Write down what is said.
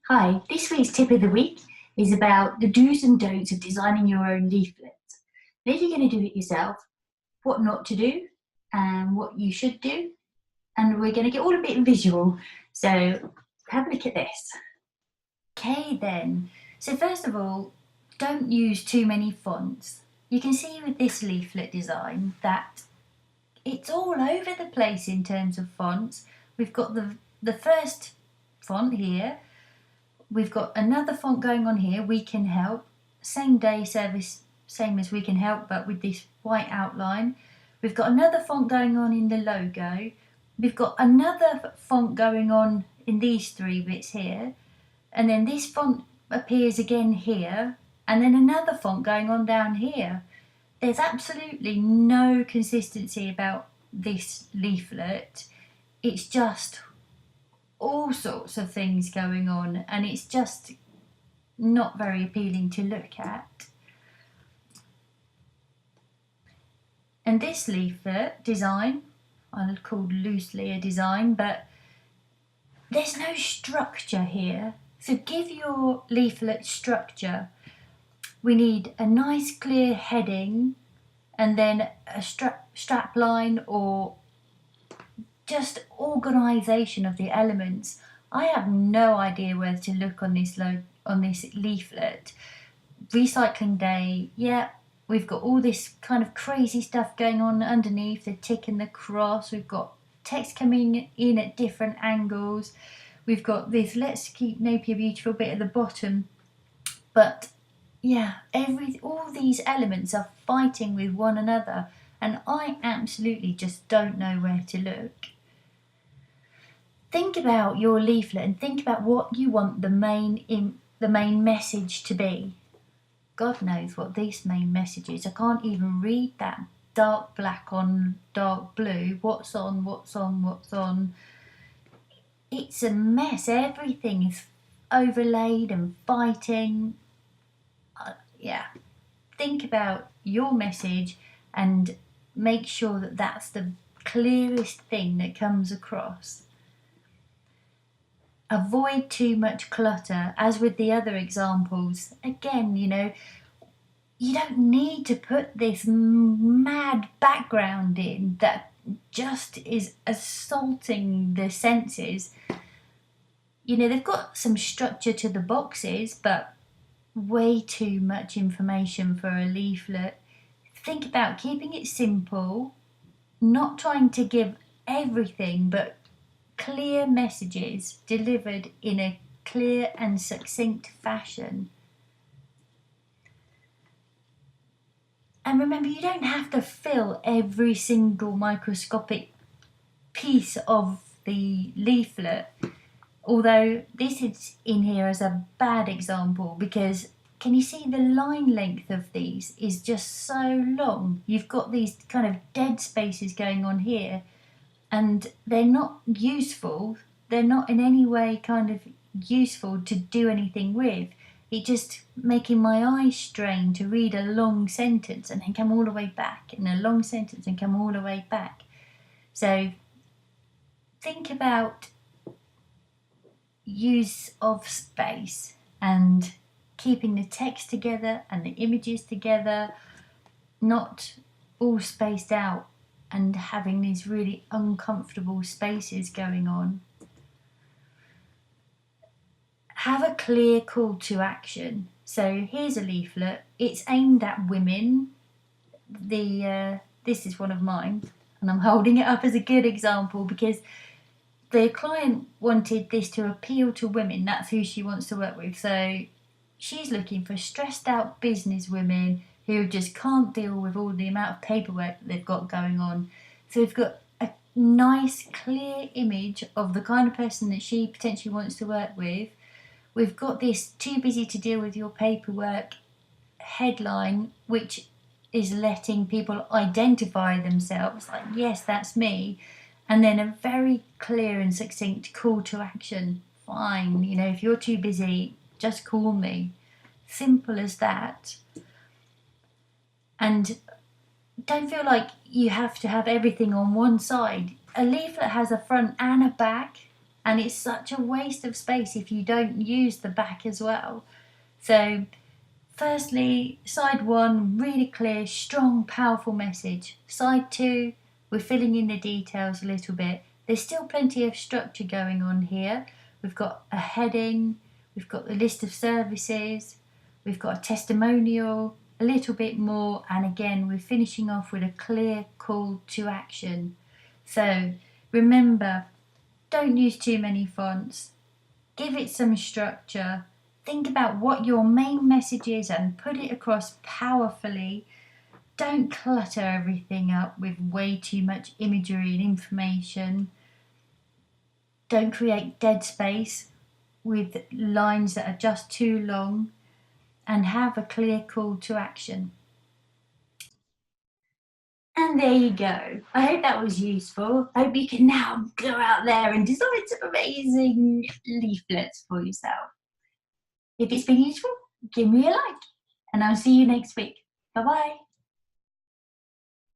Hi, this week's tip of the week is about the do's and don'ts of designing your own leaflet. And if you're going to do it yourself, what not to do and what you should do. And we're going to get all a bit visual. So have a look at this. Okay then. So first of all, don't use too many fonts. You can see with this leaflet design that it's all over the place in terms of fonts. We've got the first font here. We've got another font going on here, We Can Help, same day service, same as We Can Help, but with this white outline. We've got another font going on in the logo. We've got another font going on in these three bits here. And then this font appears again here. And then another font going on down here. There's absolutely no consistency about this leaflet. It's just all sorts of things going on, and it's just not very appealing to look at. And this leaflet design, I'll call loosely a design, but there's no structure here. So give your leaflet structure. We need a nice clear heading and then a strap line or just organisation of the elements. I have no idea where to look on this leaflet. Recycling day, yeah, we've got all this kind of crazy stuff going on underneath, the tick and the cross. We've got text coming in at different angles. We've got this Let's Keep Napier Beautiful bit at the bottom. But yeah, all these elements are fighting with one another, and I absolutely just don't know where to look. Think about your leaflet and think about what you want the main message to be. God knows what this main message is. I can't even read that dark black on dark blue. What's on, what's on, what's on. It's a mess. Everything is overlaid and fighting. Yeah. Think about your message and make sure that that's the clearest thing that comes across. Avoid too much clutter, as with the other examples. Again, you don't need to put this mad background in that just is assaulting the senses. They've got some structure to the boxes, but way too much information for a leaflet. Think about keeping it simple, not trying to give everything, but clear messages delivered in a clear and succinct fashion. And remember, you don't have to fill every single microscopic piece of the leaflet, although this is in here as a bad example because can you see the line length of these is just so long? You've got these kind of dead spaces going on here, and they're not useful. They're not in any way kind of useful to do anything with. It's just making my eyes strain to read a long sentence and then come all the way back, and a long sentence and come all the way back. So think about use of space and keeping the text together and the images together, not all spaced out and having these really uncomfortable spaces going on. Have a clear call to action. So here's a leaflet. It's aimed at women. This is one of mine, and I'm holding it up as a good example because the client wanted this to appeal to women. That's who she wants to work with. So she's looking for stressed out business women who just can't deal with all the amount of paperwork that they've got going on. So we've got a nice clear image of the kind of person that she potentially wants to work with. We've got this too busy to deal with your paperwork headline, which is letting people identify themselves, like, yes, that's me. And then a very clear and succinct call to action. Fine, if you're too busy, just call me. Simple as that. And don't feel like you have to have everything on one side. A leaflet has a front and a back. and it's such a waste of space if you don't use the back as well. So firstly, side 1, really clear, strong, powerful message. Side 2, we're filling in the details a little bit. There's still plenty of structure going on here. We've got a heading, we've got the list of services, we've got a testimonial, a little bit more, and again, we're finishing off with a clear call to action. So remember, don't use too many fonts. Give it some structure. Think about what your main message is and put it across powerfully. Don't clutter everything up with way too much imagery and information. Don't create dead space with lines that are just too long, and have a clear call to action. And there you go. I hope that was useful. I hope you can now go out there and design some amazing leaflets for yourself. If it's been useful, give me a like, and I'll see you next week. Bye bye.